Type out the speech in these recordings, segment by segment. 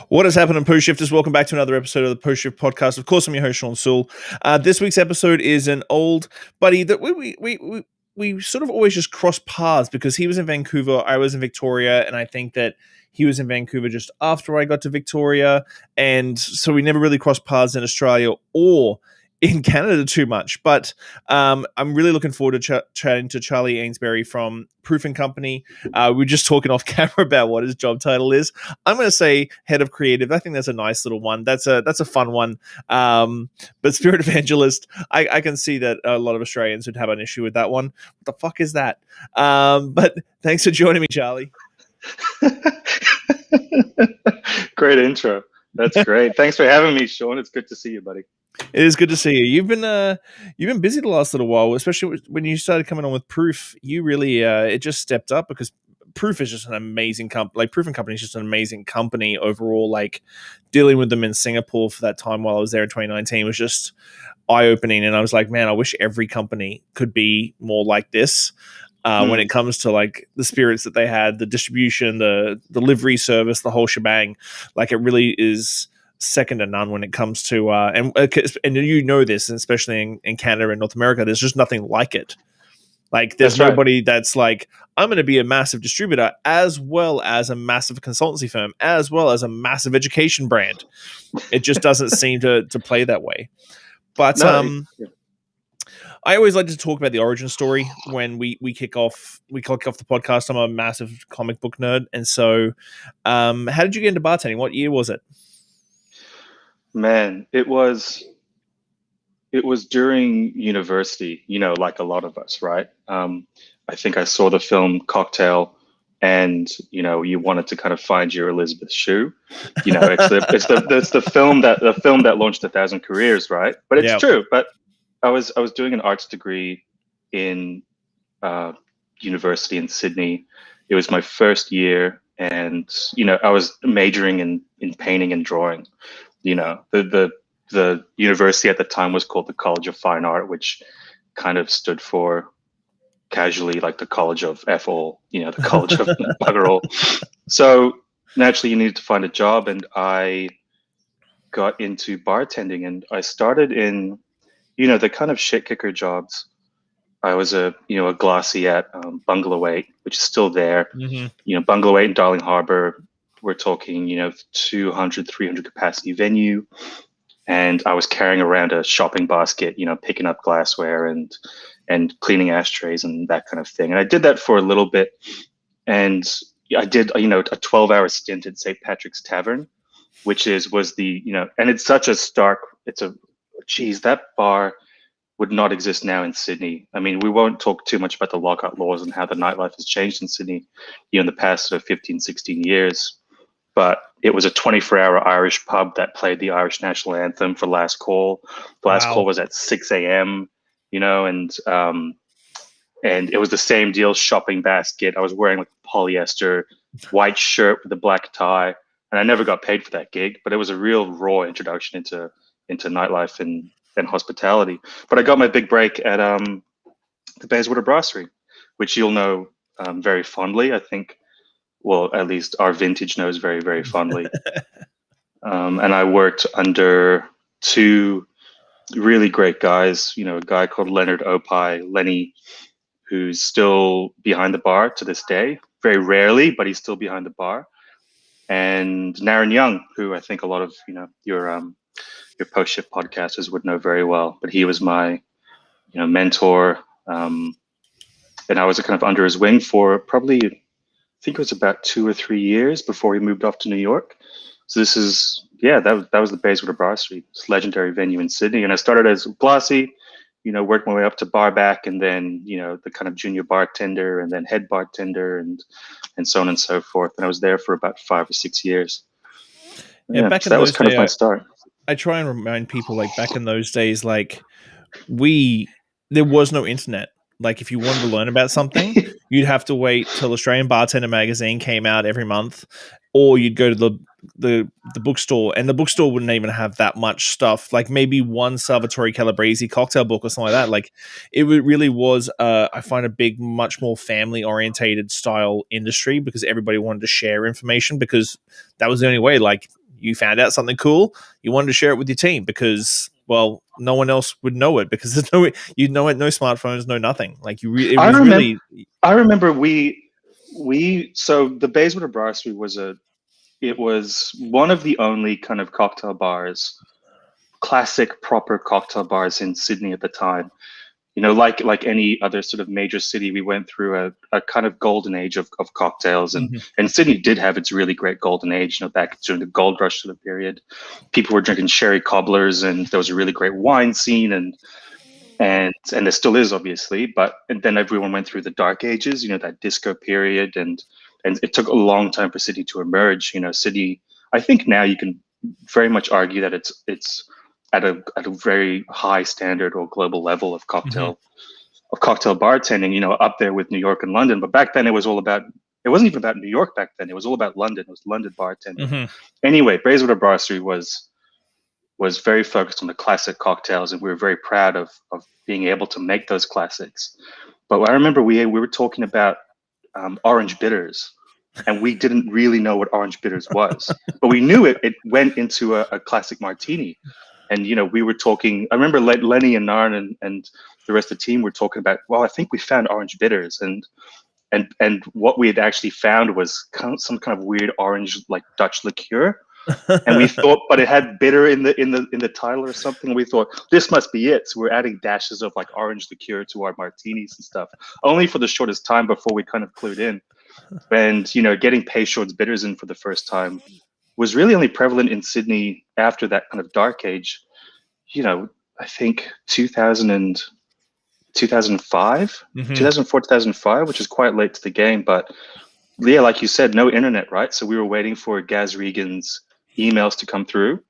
What has happened, Post Shifters? Welcome back to another episode of the Post Shift Podcast. Of course, I'm your host, Shawn Soole. This week's episode is an old buddy that we sort of always just cross paths because he was in Vancouver, I was in Victoria, and I think that he was in Vancouver just after I got to Victoria, and so we never really crossed paths in Australia or in Canada too much. But I'm really looking forward to chatting to Charlie Ainsbury from Proof and Company. We're just talking off camera about what his job title is. I'm going to say head of creative. I think that's a nice little one. That's a fun one. But spirit evangelist, I can see that a lot of Australians would have an issue with that one. What the fuck is that? But thanks for joining me, Charlie. Great intro. That's great. Thanks for having me, Shawn. It's good to see you, buddy. It is good to see you. You've been busy the last little while, especially when you started coming on with Proof. You really it just stepped up because Proof is just an amazing company. Like Proof and Company is just an amazing company overall. Like dealing with them in Singapore for that time while I was there in 2019 was just eye-opening, and I was like, man, I wish every company could be more like this. When it comes to like the spirits that they had, the distribution, the delivery service, the whole shebang, like it really is second to none when it comes to and you know this, especially in Canada and North America, there's just nothing like it. Like there's nobody that's like, I'm going to be a massive distributor as well as a massive consultancy firm as well as a massive education brand. It just doesn't seem to play that way. But I always like to talk about the origin story when we kick off the podcast. I'm a massive comic book nerd, and so how did you get into bartending? What year was it? Man, it was during university, like a lot of us, right? I think I saw the film Cocktail, and you wanted to kind of find your Elizabeth Shue. It's the film that launched 1,000 careers, right? But it's true. But I was doing an arts degree in university in Sydney. It was my first year, and I was majoring in painting and drawing. The university at the time was called the College of Fine Art, which kind of stood for casually like the College of F all, the College of bugger all. So naturally you needed to find a job, and I got into bartending, and I started in, the kind of shit kicker jobs. I was a glassy at Bungalow 8, which is still there. Mm-hmm. Bungalow 8 in Darling Harbour, we're talking, 200, 300 capacity venue. And I was carrying around a shopping basket, picking up glassware and cleaning ashtrays and that kind of thing. And I did that for a little bit. And I did, a 12-hour stint at St. Patrick's Tavern, which was the, and it's such a stark, that bar would not exist now in Sydney. I mean, we won't talk too much about the lockout laws and how the nightlife has changed in Sydney, in the past sort of 15, 16 years. But it was a 24-hour Irish pub that played the Irish national anthem for last call. The last call was at 6 a.m., and it was the same deal, shopping basket. I was wearing like polyester white shirt with a black tie, and I never got paid for that gig, but it was a real raw introduction into nightlife and hospitality. But I got my big break at the Bayswater Brasserie, which you'll know very fondly, I think. Well, at least our vintage knows very, very fondly. And I worked under two really great guys, a guy called Leonard Opie, Lenny, who's still behind the bar to this day, very rarely, but he's still behind the bar. And Naren Young, who I think a lot of, your post-shift podcasters would know very well, but he was my, mentor. And I was kind of under his wing for probably, I think it was about 2 or 3 years before he moved off to New York. So this is, that was the Bayswater Brasserie, this legendary venue in Sydney. And I started as glassy, worked my way up to bar back, and then, the kind of junior bartender, and then head bartender, and so on and so forth. And I was there for about 5 or 6 years. Back so that was kind of my start. I try and remind people, like, back in those days, like, there was no internet. Like, if you wanted to learn about something, you'd have to wait till Australian Bartender magazine came out every month, or you'd go to the bookstore, and the bookstore wouldn't even have that much stuff. Like maybe one Salvatore Calabrese cocktail book or something like that. Like it really was, I find, a big, much more family orientated style industry because everybody wanted to share information because that was the only way. Like you found out something cool, you wanted to share it with your team because, well, no one else would know it because there's no, no smartphones, no nothing. Like it was really. I remember so the Bayswater Brasserie was one of the only kind of cocktail bars, classic proper cocktail bars in Sydney at the time. Like any other sort of major city, we went through a kind of golden age of cocktails, and Sydney did have its really great golden age. Back during the gold rush sort of period, people were drinking sherry cobblers, and there was a really great wine scene, and there still is, obviously. And then everyone went through the dark ages, that disco period, and it took a long time for Sydney to emerge. Sydney, I think now you can very much argue that it's at a very high standard or global level of cocktail bartending, up there with New York and London. But back then it wasn't even about New York back then. It was all about London. It was London bartending. Anyway, Bayswater Brasserie was very focused on the classic cocktails, and we were very proud of being able to make those classics. But I remember we were talking about orange bitters, and we didn't really know what orange bitters was, but we knew it went into a classic martini. And, we were talking, I remember Lenny and Narn and the rest of the team were talking about, well, I think we found orange bitters. And what we had actually found was some kind of weird orange, like Dutch liqueur. And we thought, but it had bitter in the title or something. We thought this must be it. So we're adding dashes of like orange liqueur to our martinis and stuff, only for the shortest time before we kind of clued in. And, getting Peychaud's bitters in for the first time was really only prevalent in Sydney after that kind of dark age. I think 2005, 2004, 2005, which is quite late to the game. But yeah, like you said, no internet, right? So we were waiting for Gaz Regan's emails to come through,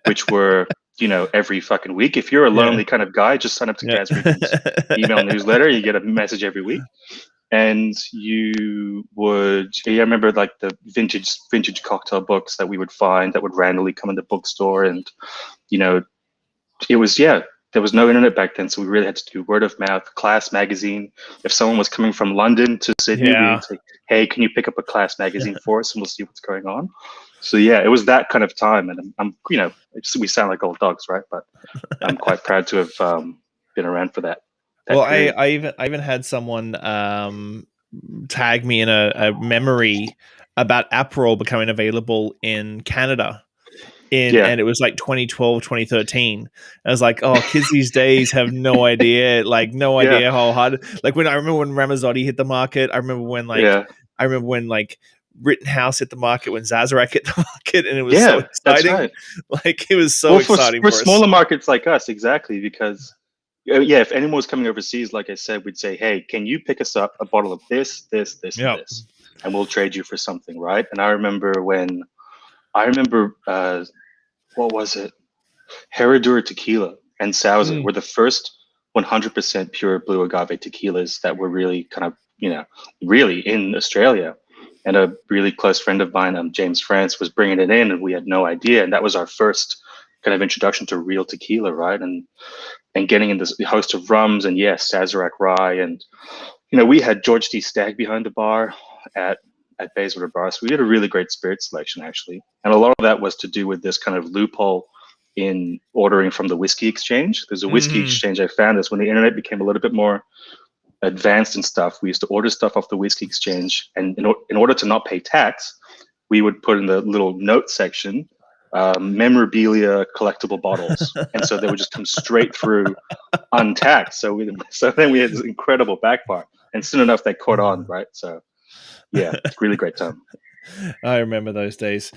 which were, every fucking week. If you're a lonely kind of guy, just sign up to Gaz Regan's email newsletter. You get a message every week. And I remember like the vintage cocktail books that we would find that would randomly come in the bookstore. And, it was, there was no internet back then. So we really had to do word of mouth. Class magazine. If someone was coming from London to Sydney, we would say, hey, can you pick up a Class magazine for us and we'll see what's going on. So yeah, it was that kind of time. And I'm we sound like old dogs, right? But I'm quite proud to have been around for that. Well, I even had someone tag me in a memory about Aperol becoming available in Canada. And it was like 2012, 2013. I was like, oh, kids these days have no idea, idea how hard. Like I remember when Ramazzotti hit the market. I remember when Rittenhouse hit the market, when Sazerac hit the market, and it was so exciting. Right. Like it was so exciting for smaller markets like us, exactly, because if anyone was coming overseas, like I said, we'd say, hey, can you pick us up a bottle of this, and this, and we'll trade you for something, right? And I remember what was it? Herradura tequila and Sauza were the first 100% pure blue agave tequilas that were really kind of, really in Australia. And a really close friend of mine, James France, was bringing it in, and we had no idea. And that was our first kind of introduction to real tequila, right? And getting in this host of rums, and Sazerac rye, and we had George D. Stagg behind the bar at Bayswater Brasserie. We had a really great spirit selection, actually, and a lot of that was to do with this kind of loophole in ordering from the whiskey exchange. There's a whiskey exchange. I found this when the internet became a little bit more advanced and stuff. We used to order stuff off the whiskey exchange, and in order to not pay tax, we would put in the little note section memorabilia collectible bottles, and so they would just come straight through untaxed. So then we had this incredible back bar, and soon enough they caught on, right? So yeah, really great time. I remember those days.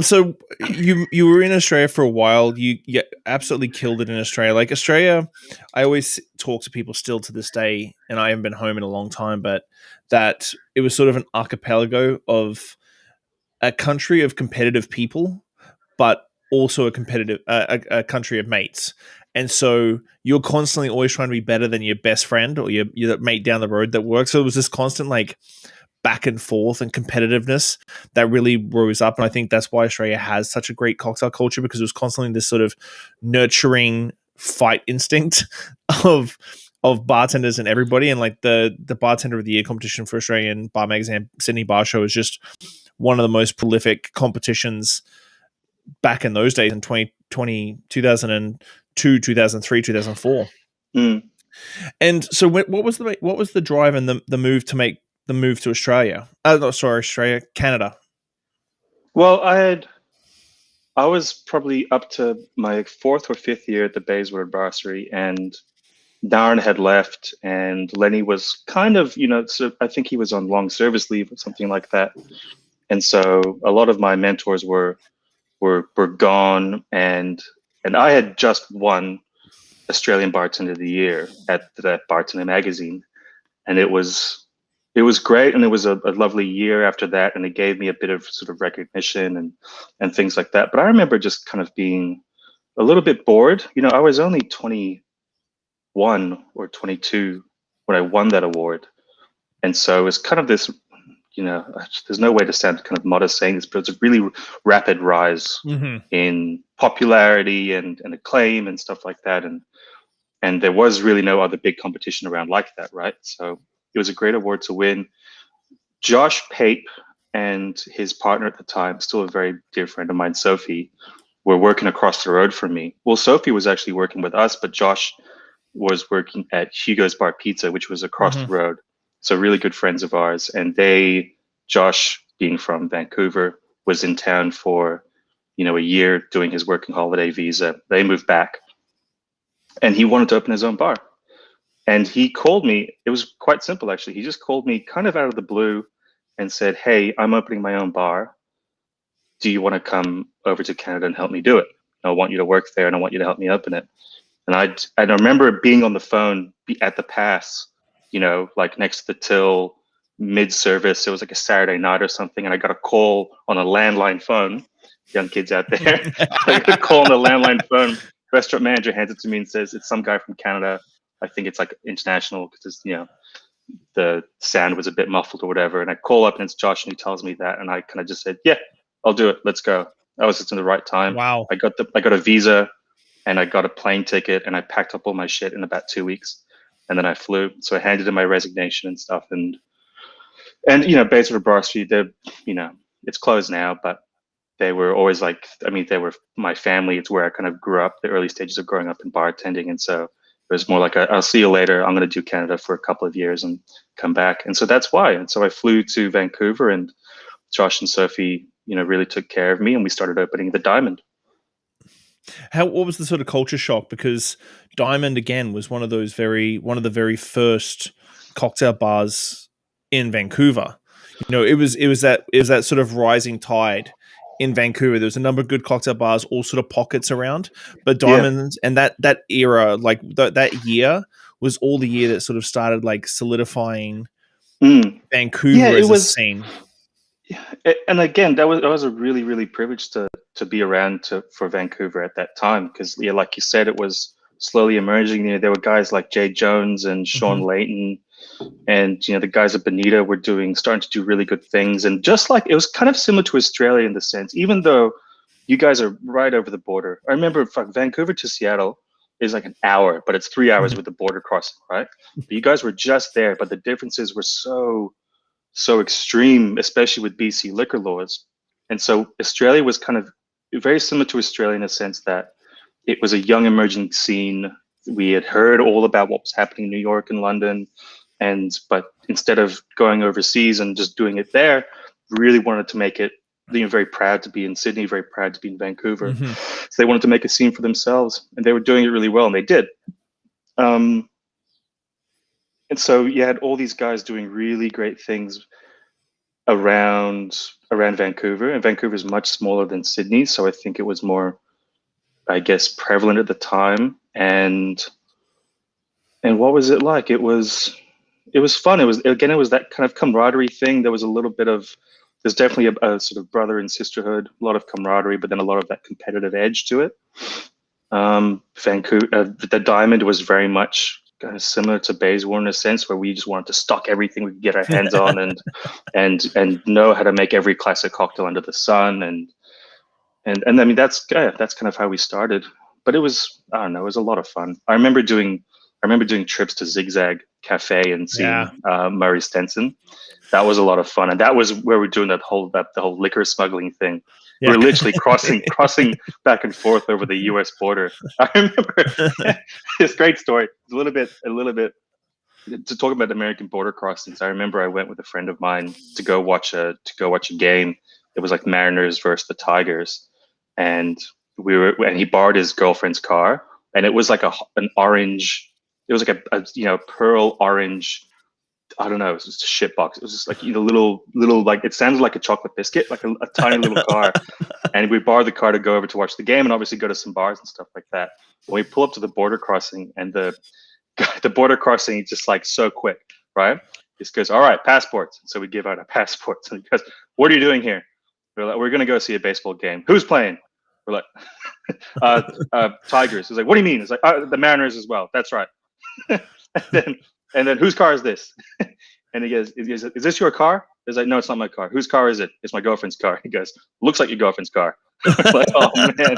So you were in Australia for a while. You absolutely killed it in Australia. Like Australia, I always talk to people still to this day, and I haven't been home in a long time, but that it was sort of an archipelago of a country of competitive people, but also a competitive a country of mates. And so you're constantly always trying to be better than your best friend or your mate down the road that works. So it was this constant like back and forth and competitiveness that really rose up. And I think that's why Australia has such a great cocktail culture, because it was constantly this sort of nurturing fight instinct of bartenders and everybody. And like the bartender of the year competition for Australian Bar Magazine Sydney Bar Show is just one of the most prolific competitions back in those days in 2002, 2003, 2004. Mm. And so what was the drive and the move to make the move to Australia? Australia, Canada. Well, I was probably up to my fourth or fifth year at the Bayswater Brasserie, and Darren had left, and Lenny was kind of, so I think he was on long service leave or something like that. And so a lot of my mentors were gone, and I had just won Australian Bartender of the Year at that Bartender magazine, and it was great, and it was a lovely year after that, and it gave me a bit of sort of recognition and things like that. But I remember just kind of being a little bit bored. I was only 21 or 22 when I won that award, and so it was kind of this. There's no way to sound kind of modest saying this, but it's a really rapid rise in popularity and acclaim and stuff like that, and there was really no other big competition around like that, right? So it was a great award to win. Josh Pape and his partner at the time, still a very dear friend of mine, Sophie, were working across the road from me. Well, Sophie was actually working with us, but Josh was working at Hugo's Bar Pizza, which was across the road. So really good friends of ours. And Josh, being from Vancouver, was in town for, a year doing his working holiday visa. They moved back, and he wanted to open his own bar. And he called me. It was quite simple, actually. He just called me kind of out of the blue and said, "Hey, I'm opening my own bar. Do you want to come over to Canada and help me do it? I want you to work there, and I want you to help me open it." And I remember being on the phone at the pass, like next to the till, mid-service. It was like a Saturday night or something, and I got a call on a landline phone. Young kids out there, I got a call on the landline phone. Restaurant manager hands it to me and says, "It's some guy from Canada. I think it's like international because the sound was a bit muffled or whatever." And I call up and it's Josh, and he tells me that, and I kind of just said, "Yeah, I'll do it. Let's go." I was just in the right time. Wow. I got a visa, and I got a plane ticket, and I packed up all my shit in about 2 weeks, and then I flew. So I handed in my resignation and stuff, and Bayswater Brasserie, it's closed now, but they were always they were my family. It's where I kind of grew up, the early stages of growing up in bartending, and so it was more like I'll see you later. I'm going to do Canada for a couple of years and come back, and so that's why. And so I flew to Vancouver, and Josh and Sophie, really took care of me, and we started opening the Diamond. What was the sort of culture shock? Because Diamond again was one of the very first cocktail bars in Vancouver. It was that sort of rising tide in Vancouver. There was a number of good cocktail bars, all sort of pockets around, but Diamond and that era, like that year, was all the year that sort of started like solidifying Vancouver as a scene. And again, that was a really, really privilege to be around for Vancouver at that time, because like you said, it was slowly emerging. There were guys like Jay Jones and Sean Layton, and the guys at Bonita were starting to do really good things. And just like it was kind of similar to Australia in the sense, even though you guys are right over the border. I remember Vancouver to Seattle is like an hour, but it's 3 hours with the border crossing, right? But you guys were just there, but the differences were so extreme, especially with BC liquor laws. And so Australia was kind of very similar to Australia in a sense that it was a young emerging scene. We had heard all about what was happening in New York and London, but instead of going overseas and just doing it there, really wanted to make it, very proud to be in Sydney, very proud to be in Vancouver. So they wanted to make a scene for themselves, and they were doing it really well, and they did. And so you had all these guys doing really great things around Vancouver, and Vancouver is much smaller than Sydney, so I think it was more, I guess, prevalent at the time. And what was it like? It was fun. It was that kind of camaraderie thing. There was a little bit of, there's definitely a sort of brother and sisterhood, a lot of camaraderie, but then a lot of that competitive edge to it. Vancouver, the Diamond was very much kind of similar to Bayswater in a sense, where we just wanted to stock everything we could get our hands on and know how to make every classic cocktail under the sun. And I mean, that's kind of how we started. But it was, I don't know, it was a lot of fun. I remember doing trips to Zigzag Cafe and seeing Murray Stenson. That was a lot of fun, and that was where we're doing the whole liquor smuggling thing. We Yeah. were literally crossing back and forth over the US border. I remember this great story. It's a little bit to talk about American border crossings. I remember I went with a friend of mine to go watch a game. It was like Mariners versus the Tigers, and he borrowed his girlfriend's car, and it was like an orange. It was like a pearl orange. I don't know. It was just a shit box. It was just like little like it sounded like a chocolate biscuit, like a tiny little car. And we borrowed the car to go over to watch the game, and obviously go to some bars and stuff like that. When we pull up to the border crossing, and the border crossing is just like so quick, right? He goes, "All right, passports." So we give out our passports, and he goes, "What are you doing here?" We're like, "We're gonna go see a baseball game." "Who's playing?" We're like, "Tigers." He's like, "What do you mean?" It's like, "The Mariners as well." "That's right." and then whose car is this? And he goes, "Is this your car?" He's like, "No, it's not my car." "Whose car is it?" "It's my girlfriend's car." He goes, "Looks like your girlfriend's car." We're like, "Oh man,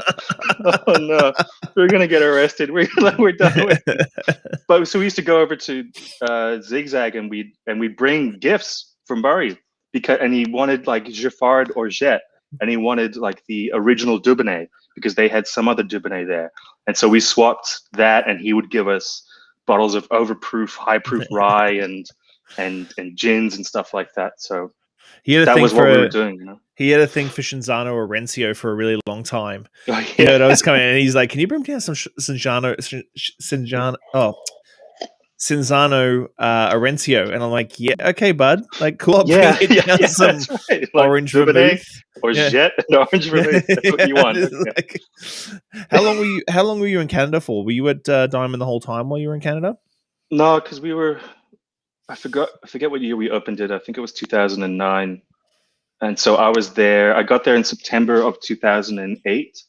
oh no, we're gonna get arrested. We're done with it." But so we used to go over to Zigzag, and we'd bring gifts from Murray, and he wanted like Giffard or Jet, and he wanted like the original Dubonnet because they had some other Dubonnet there, and so we swapped that, and he would give us bottles of overproof, high proof rye and gins and stuff like that. So He had a that thing was what we were doing, He had a thing for Cinzano or Rencio for a really long time. Oh, yeah. He heard I was coming, and he's like, "Can you bring me down some Cinzano, Orencio?" And I'm like, "Yeah, okay, bud. Like, cool. I'll bring you down some right. orange Dubonnet vermouth or Jet and orange vermouth. That's what you want. Like, how long were you in Canada for? Were you at Diamond the whole time while you were in Canada? No, because we were. I forget what year we opened it. I think it was 2009. And so I was there. I got there in September of 2008,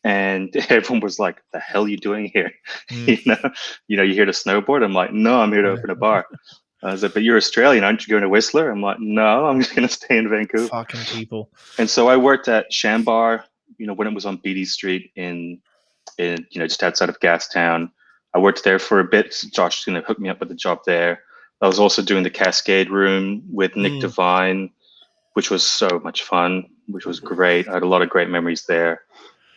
and everyone was like, "The hell are you doing here?" You're here to snowboard. I'm like, "No, I'm here to open a bar." I was like, "But you're Australian, aren't you going to Whistler?" I'm like, "No, I'm just going to stay in Vancouver." Fucking people. And so I worked at Shambar, when it was on Beatty Street in just outside of Gastown. I worked there for a bit. Josh hooked me up with a job there. I was also doing the Cascade Room with Nick Devine, which was so much fun, which was great. I had a lot of great memories there.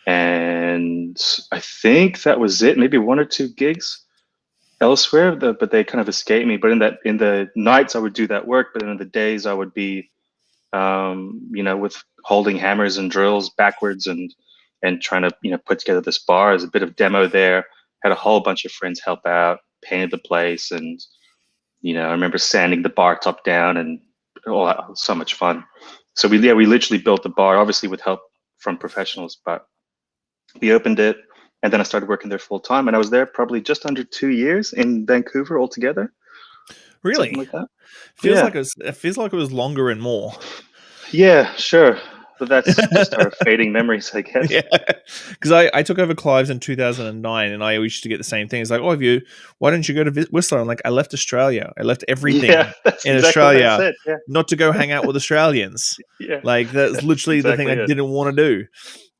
And I think that was it. Maybe one or two gigs elsewhere, but they kind of escaped me. But in the nights I would do that work, but in the days I would be, with holding hammers and drills backwards and trying to put together this bar. As a bit of demo there. Had a whole bunch of friends help out, painted the place, and I remember sanding the bar top down, and so much fun. So we literally built the bar, obviously with help from professionals, but we opened it, and then I started working there full time, and I was there probably just under 2 years in Vancouver altogether. Really? Something like that. It feels like it was longer and more. Yeah, sure. But that's just our fading memories, I guess. Yeah, because I took over Clive's in 2009, and I used to get the same thing. It's like, "Oh, why didn't you go to Whistler?" I'm like, "I left Australia. I left everything in Australia, not to go hang out with Australians." Yeah, like that's literally the thing I didn't want to do.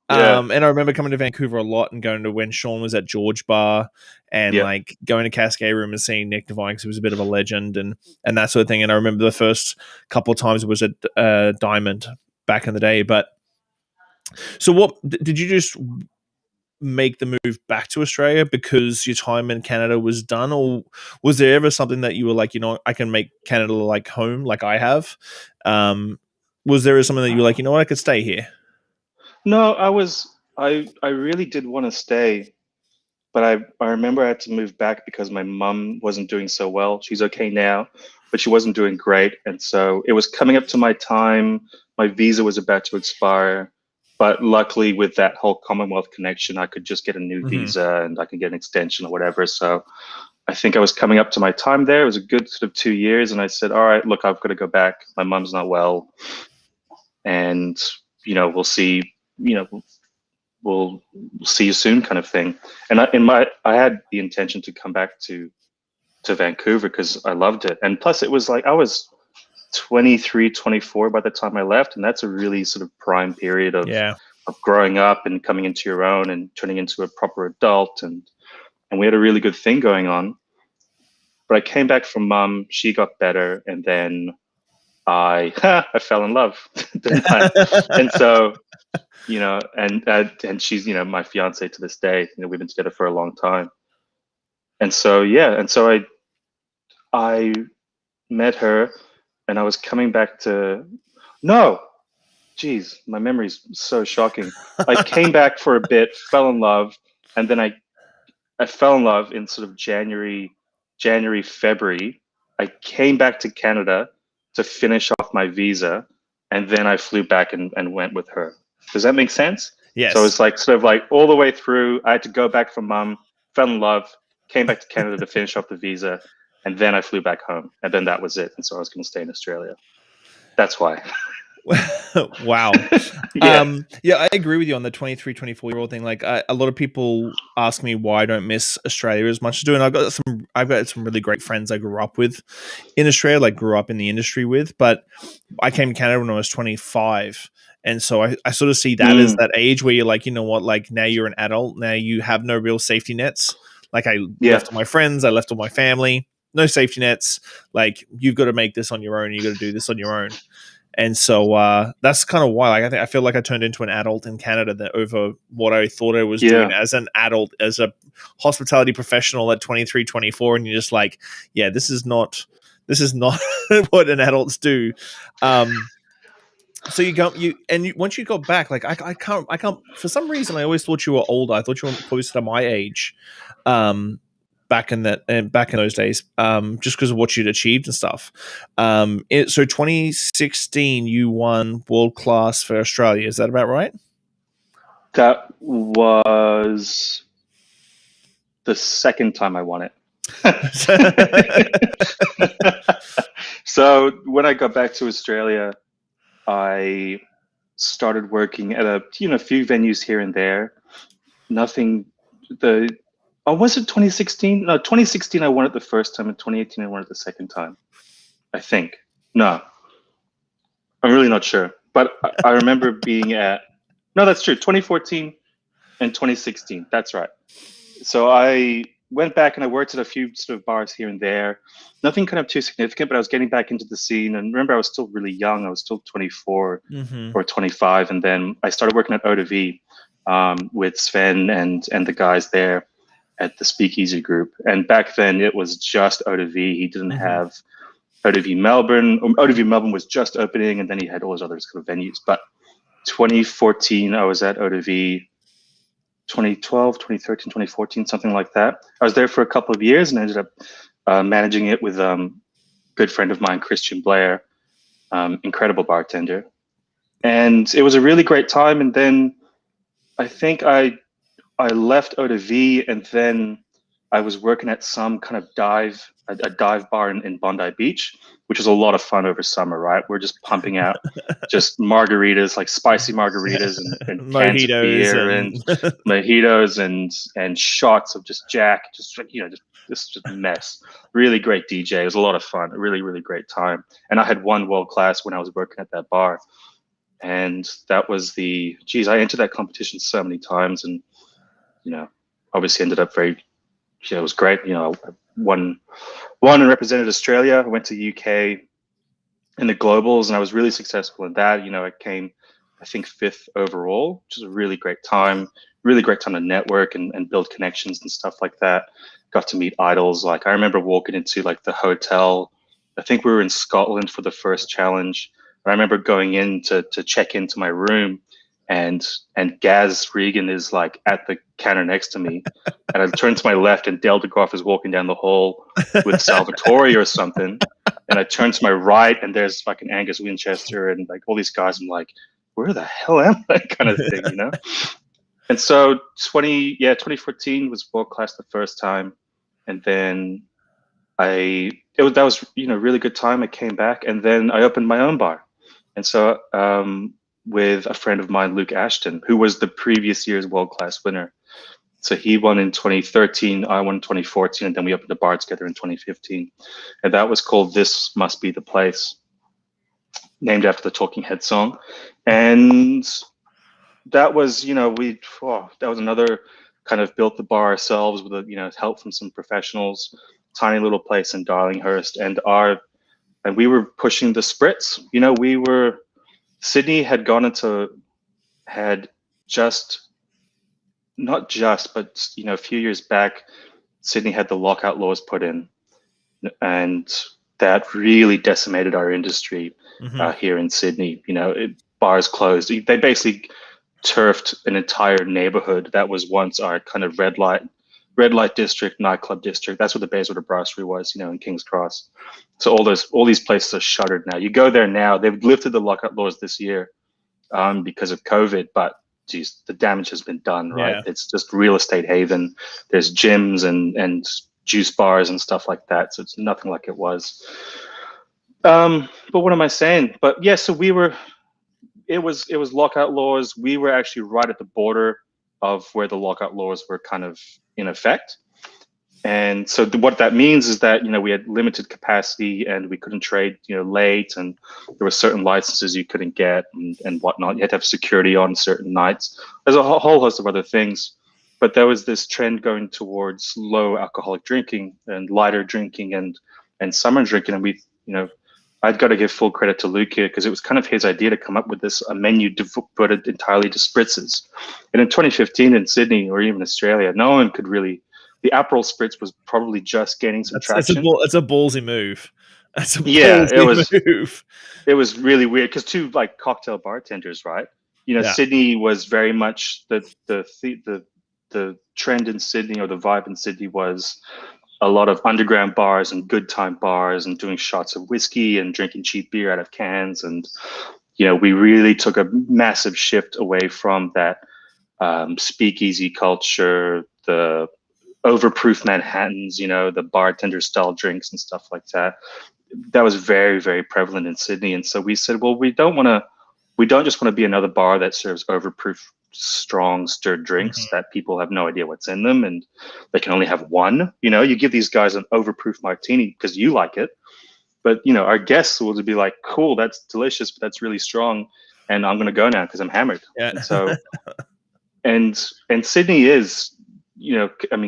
Yeah. And I remember coming to Vancouver a lot and going to when Shawn was at George Bar and like going to Cascade Room and seeing Nick Devine because he was a bit of a legend and that sort of thing. And I remember the first couple of times it was at Diamond back in the day. But so what did you just make the move back to Australia because your time in Canada was done, or was there ever something that you were like, I can make Canada like home like I have? Was there something that you were like, I could stay here? No, I really did want to stay, but I remember I had to move back because my mum wasn't doing so well. She's okay now, but she wasn't doing great. And so it was coming up to my time. My visa was about to expire. But luckily with that whole Commonwealth connection, I could just get a new visa and I could get an extension or whatever. So I think I was coming up to my time there. It was a good sort of 2 years. And I said, all right, look, I've got to go back. My mum's not well. And, we'll see, we'll see you soon kind of thing. And I had the intention to come back to Vancouver because I loved it. And plus it was like, I was 23, 24 by the time I left. And that's a really sort of prime period of growing up and coming into your own and turning into a proper adult. And we had a really good thing going on. But I came back from mum, she got better. And then I fell in love, didn't I? And so and she's, my fiance to this day. We've been together for a long time. And so, yeah, and so I met her, and I was coming back to, no, geez, my memory's so shocking. I came back for a bit, fell in love, and then I fell in love in sort of January, February. I came back to Canada to finish off my visa, and then I flew back and went with her. Does that make sense? So Yes. it's like sort of like all the way through. I had to go back for mum, fell in love, came back to Canada to finish off the visa, and then I flew back home, and then that was it. And so I was going to stay in Australia. That's why. Wow. Yeah. Yeah, I agree with you on the 23, 24-year-old thing. Like, a lot of people ask me why I don't miss Australia as much as I do, and I've got some really great friends I grew up with in Australia, like grew up in the industry with. But I came to Canada when I was 25, and so I sort of see that as that age where you're like, you know what, like now you're an adult, now you have no real safety nets. Like I Yeah. left all my friends, I left all my family, no safety nets. Like you've got to make this on your own. You got to do this on your own. And so that's kind of why, like, I feel like I turned into an adult in Canada over what I thought I was doing as an adult, as a hospitality professional at 23, 24. And you're just like, yeah, this is not what an adults do. So once you got back, like, I can't, for some reason, I always thought you were older. I thought you were closer to my age. Back in those days, just because of what you'd achieved and stuff. So 2016, you won world class for Australia. Is that about right? That was the second time I won it. So when I got back to Australia, I started working at a few venues here and there. Nothing. Was it 2016? No, 2016 I won it the first time. In 2018 I won it the second time, I think. No, I'm really not sure. But I remember being at. No, that's true. 2014 and 2016. That's right. So I went back and I worked at a few sort of bars here and there. Nothing kind of too significant, but I was getting back into the scene. And remember, I was still really young. I was still 24 or 25. And then I started working at Eau-de-Vie with Sven and the guys there at the Speakeasy Group. And back then it was just Eau-de-Vie. He didn't have Eau-de-Vie Melbourne. Eau-de-Vie Melbourne was just opening, and then he had all his other kind of venues. But 2014, I was at Eau-de-Vie. 2012, 2013, 2014, something like that. I was there for a couple of years and ended up managing it with a good friend of mine, Christian Blair, incredible bartender. And it was a really great time. And then I think I left Eau-de-Vie, and then I was working at some kind of a dive bar in Bondi Beach, which was a lot of fun over summer, right? We're just pumping out just margaritas, like spicy margaritas and cans of beer and mojitos and shots of just Jack, just mess. Really great DJ. It was a lot of fun. A really, really great time. And I had won world class when I was working at that bar. And that was I entered that competition so many times, and obviously ended up it was great. I won and represented Australia. I went to UK in the globals, and I was really successful in that. I came, I think, 5th overall, which is a really great time. Really great time to network and build connections and stuff like that. Got to meet idols. Like, I remember walking into like the hotel. I think we were in Scotland for the first challenge. I remember going in to check into my room, and Gaz Regan is like at the counter next to me, and I turn to my left, and Dale DeGroff is walking down the hall with Salvatore or something, and I turn to my right, and there's fucking Angus Winchester and like all these guys. I'm like, where the hell am I? Kind of thing, And so 2014 was world class the first time, and then that was really good time. I came back, and then I opened my own bar, and so with a friend of mine, Luke Ashton, who was the previous year's world class winner. So he won in 2013, I won in 2014, and then we opened a bar together in 2015, and that was called This Must Be the Place, named after the Talking Head song. And that was that was another kind of built the bar ourselves with help from some professionals. Tiny little place in Darlinghurst, and we were pushing the spritz. Sydney had gone into had just not just, but a few years back, Sydney had the lockout laws put in, and that really decimated our industry here in Sydney. Bars closed. They basically turfed an entire neighborhood that was once our kind of red light district, nightclub district. That's what the Bayswater Brasserie was, in King's Cross. So all these places are shuttered now. You go there now. They've lifted the lockout laws this year because of COVID, but geez, the damage has been done, right? Yeah. It's just real estate haven. There's gyms and juice bars and stuff like that. So it's nothing like it was. But what am I saying? But yeah, so it was lockout laws. We were actually right at the border of where the lockout laws were kind of in effect. And so what that means is that, we had limited capacity and we couldn't trade, late, and there were certain licenses you couldn't get and whatnot. You had to have security on certain nights. There's a whole host of other things. But there was this trend going towards low alcoholic drinking and lighter drinking and summer drinking. And I'd got to give full credit to Luke here because it was kind of his idea to come up with a menu devoted entirely to spritzes. And in 2015 in Sydney or even Australia, no one could really. The Aperol Spritz was probably just gaining some traction. It's a ballsy move. Move. It was really weird because two cocktail bartenders, right? Sydney was very much the trend in Sydney, or the vibe in Sydney, was a lot of underground bars and good time bars and doing shots of whiskey and drinking cheap beer out of cans. And, we really took a massive shift away from that speakeasy culture, the overproof Manhattans, the bartender style drinks and stuff like that. That was very, very prevalent in Sydney. And so we said, well, we don't just want to be another bar that serves overproof, strong stirred drinks that people have no idea what's in them and they can only have one. You give these guys an overproof martini because you like it, but our guests will be like, cool, that's delicious, but that's really strong, and I'm going to go now because I'm hammered. Yeah. And so and Sydney is,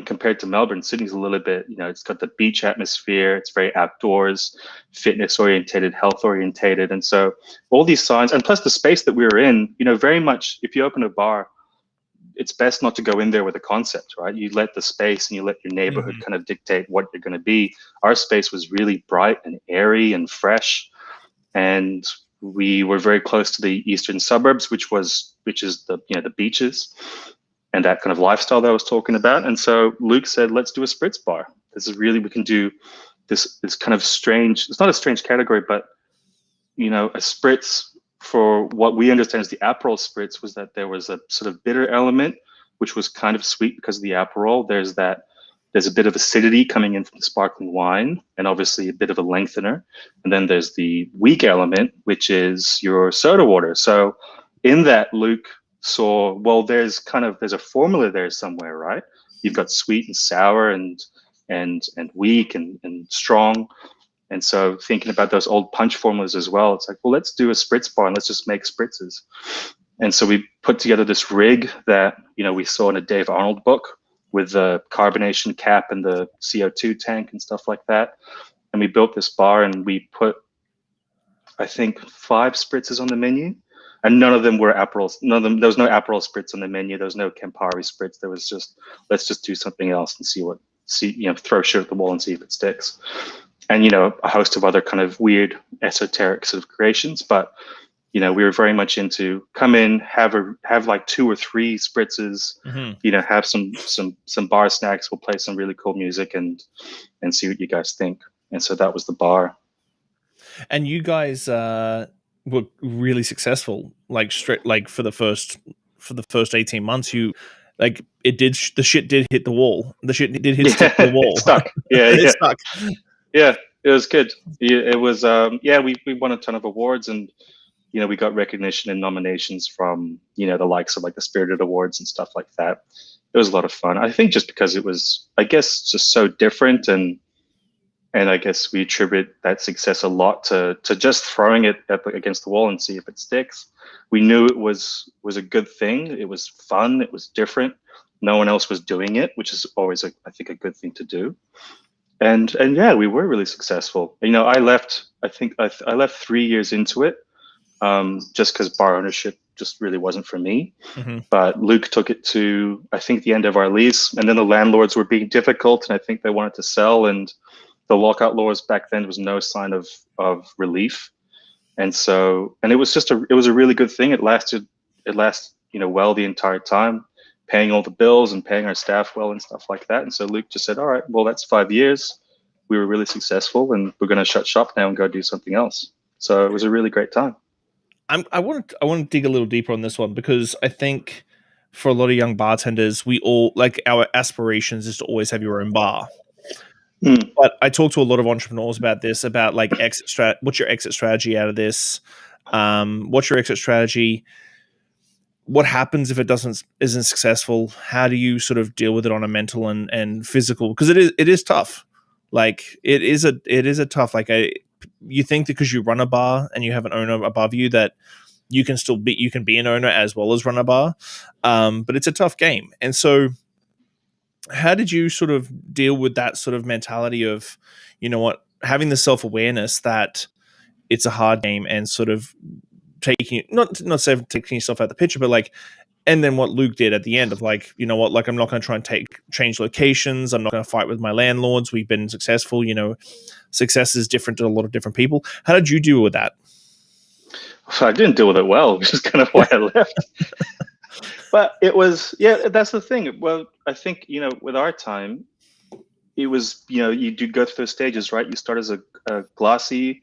compared to Melbourne, Sydney's a little bit, it's got the beach atmosphere. It's very outdoors, fitness orientated, health orientated. And so all these signs, and plus the space that we were in, very much, if you open a bar, it's best not to go in there with a concept, right? You let the space and you let your neighborhood kind of dictate what you're going to be. Our space was really bright and airy and fresh. And we were very close to the eastern suburbs, which is the beaches and that kind of lifestyle that I was talking about. And so Luke said, let's do a spritz bar. We can do this kind of strange, it's not a strange category, but, a spritz, for what we understand as the Aperol spritz, was that there was a sort of bitter element, which was kind of sweet because of the Aperol. There's a bit of acidity coming in from the sparkling wine, and obviously a bit of a lengthener. And then there's the weak element, which is your soda water. So in that, Luke saw, well, there's a formula there somewhere, right? You've got sweet and sour and weak and strong. And so thinking about those old punch formulas as well, it's like, well, let's do a spritz bar and let's just make spritzes. And so we put together this rig that, we saw in a Dave Arnold book with the carbonation cap and the CO2 tank and stuff like that. And we built this bar and we put, I think, 5 spritzes on the menu. And none of them were Aperols. There was no Aperol spritz on the menu. There was no Campari spritz. There was just, let's just do something else and throw shit at the wall and see if it sticks. And, a host of other kind of weird esoteric sort of creations. But, we were very much into come in, have like 2 or 3 spritzes, have some bar snacks. We'll play some really cool music and see what you guys think. And so that was the bar. And you guys were really successful, for the first 18 months. The shit did hit the wall. The shit did hit the wall. It stuck. Yeah, it stuck. Yeah, it was good. It was we won a ton of awards, and we got recognition and nominations from the likes of like the Spirited Awards and stuff like that. It was a lot of fun. I think just because it was, I guess, just so different, and I guess we attribute that success a lot to just throwing it against the wall and see if it sticks. We knew it was a good thing. It was fun. It was different. No one else was doing it, which is always I think a good thing to do. And yeah, we were really successful. I left 3 years into it, just because bar ownership just really wasn't for me. Mm-hmm. But Luke took it to, I think, the end of our lease, and then the landlords were being difficult, and I think they wanted to sell, and the lockout laws back then was no sign of relief. And so, and it was a really good thing. It lasted, well the entire time, paying all the bills and paying our staff well and stuff like that. And so Luke just said, all right, well, that's 5 years. We were really successful, and we're going to shut shop now and go do something else. So it was a really great time. I want to dig a little deeper on this one, because I think for a lot of young bartenders, we all, like, our aspirations is to always have your own bar. But I talk to a lot of entrepreneurs about this, about like what's your exit strategy out of this? What's your exit strategy? What happens if it isn't successful? How do you sort of deal with it on a mental and physical? Because it is tough. Like it is a tough, like, you think that because you run a bar and you have an owner above you that you can be an owner as well as run a bar. But it's a tough game. And so how did you sort of deal with that sort of mentality of, having the self-awareness that it's a hard game, and sort of taking yourself out of the picture, but like, and then what Luke did at the end of like, like, I'm not going to try and change locations. I'm not going to fight with my landlords. We've been successful. Success is different to a lot of different people. How did you deal with that? I didn't deal with it well, which is kind of why I left. But it was, that's the thing. Well, I think, with our time, it was, you do go through those stages, right? You start as a glassy,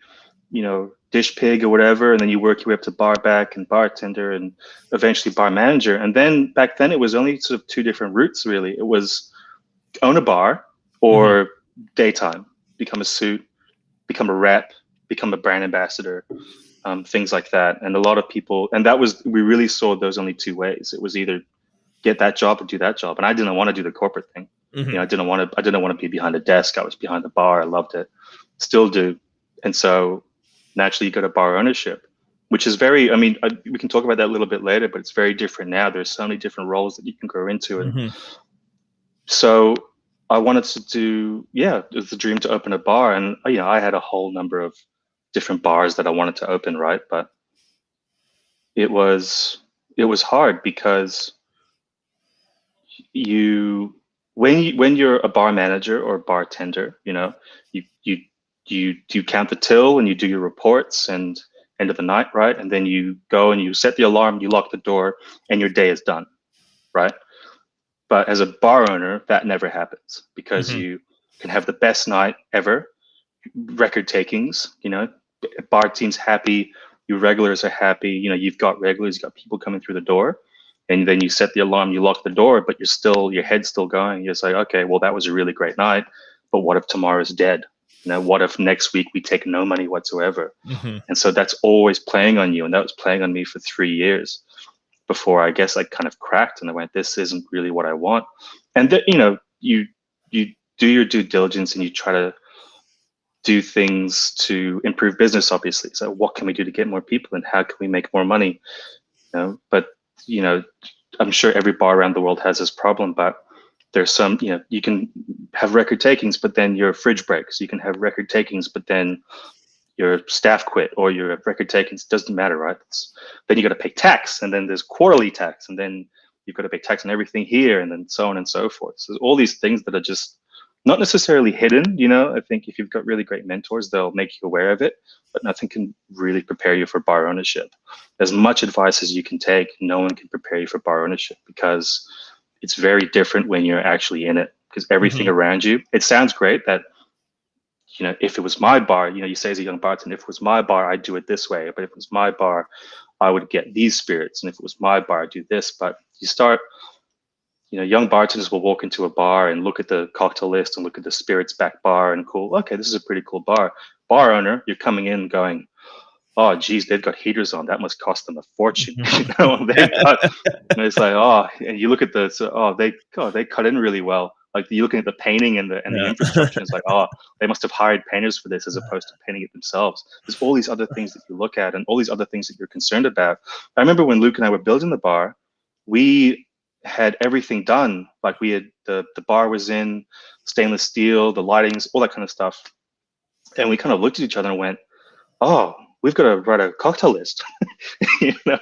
dish pig or whatever, and then you work your way up to bar back and bartender and eventually bar manager. And then back then it was only sort of two different routes, really. It was own a bar or daytime, become a suit, become a rep, become a brand ambassador. Things like that. And a lot of people, and we really saw those only two ways. It was either get that job or do that job. And I didn't want to do the corporate thing. I didn't want to be behind a desk. I was behind the bar. I loved it. Still do. And so naturally you go to bar ownership, which is very, we can talk about that a little bit later, but it's very different now. There's so many different roles that you can grow into. And so I wanted to do, it was the dream to open a bar. And, I had a whole number of different bars that I wanted to open, right? But it was hard because when you're a bar manager or a bartender, you count the till and you do your reports and end of the night, right? And then you go and you set the alarm, you lock the door, and your day is done, right? But as a bar owner, that never happens, because you can have the best night ever, record takings, bar team's happy, your regulars are happy, you've got regulars, you've got people coming through the door, and then you set the alarm, you lock the door, but your head's still going. You're just like, okay, well, that was a really great night, but what if tomorrow's dead? What if next week we take no money whatsoever? And so that's always playing on you, and that was playing on me for 3 years before I guess I kind of cracked, and I went, this isn't really what I want. And you do your due diligence and you try to do things to improve business, obviously. So what can we do to get more people, and how can we make more money? But I'm sure every bar around the world has this problem, but there's some, you can have record takings, but then your fridge breaks. You can have record takings, but then your staff quit, or your record takings, doesn't matter, right? Then you got to pay tax, and then there's quarterly tax, and then you've got to pay tax on everything here, and then so on and so forth. So there's all these things that are just not necessarily hidden. I think if you've got really great mentors, they'll make you aware of it, but nothing can really prepare you for bar ownership. As much advice as you can take, no one can prepare you for bar ownership, because it's very different when you're actually in it, because everything around you, it sounds great that, if it was my bar, you say as a young bartender, if it was my bar, I'd do it this way. But if it was my bar, I would get these spirits. And if it was my bar, I'd do this. But you start, young bartenders will walk into a bar and look at the cocktail list and look at the spirits back bar and okay, this is a pretty cool bar. Bar owner, you're coming in going, oh, geez, they've got heaters on. That must cost them a fortune. And it's like, and you look at they cut in really well. Like you're looking at the painting and the infrastructure. It's like, they must have hired painters for this as opposed to painting it themselves. There's all these other things that you look at and all these other things that you're concerned about. I remember when Luke and I were building the bar, we had everything done. Like we had the bar was in stainless steel, the lightings, all that kind of stuff. And we kind of looked at each other and went, oh, we've got to write a cocktail list.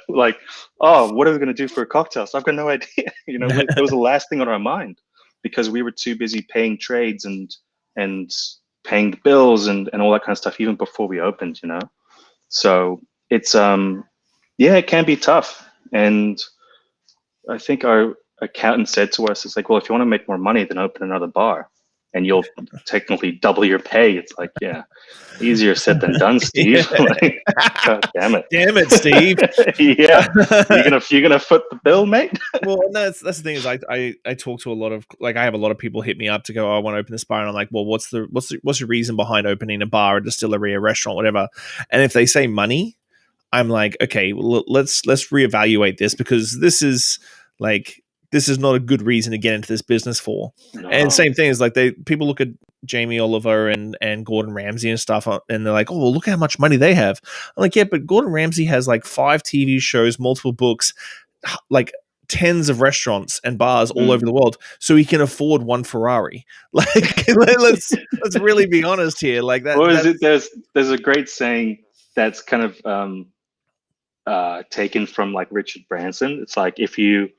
Like, oh, what are we going to do for a cocktail? So I've got no idea. It was the last thing on our mind because we were too busy paying trades and paying the bills and all that kind of stuff even before we opened. So it's it can be tough. And I think our accountant said to us, it's like, well, if you want to make more money, then open another bar and you'll technically double your pay. It's like, yeah, easier said than done, Steve. Like, God damn it. Damn it, Steve. Yeah. You're gonna foot the bill, mate? Well, that's the thing is I talk to a lot of, like, I have a lot of people hit me up to go, oh, I want to open this bar. And I'm like, well, what's your reason behind opening a bar, a distillery, a restaurant, whatever? And if they say money, I'm like, okay, well, let's reevaluate this, because this is not a good reason to get into this business for. No. And same thing is like people look at Jamie Oliver and Gordon Ramsay and stuff, and they're like, oh, well, look how much money they have. I'm like, yeah, but Gordon Ramsay has like 5 TV shows, multiple books, like tens of restaurants and bars all over the world, so he can afford one Ferrari. Like, let's really be honest here. Like that. What is it? There's a great saying that's kind of taken from like Richard Branson. It's like, if you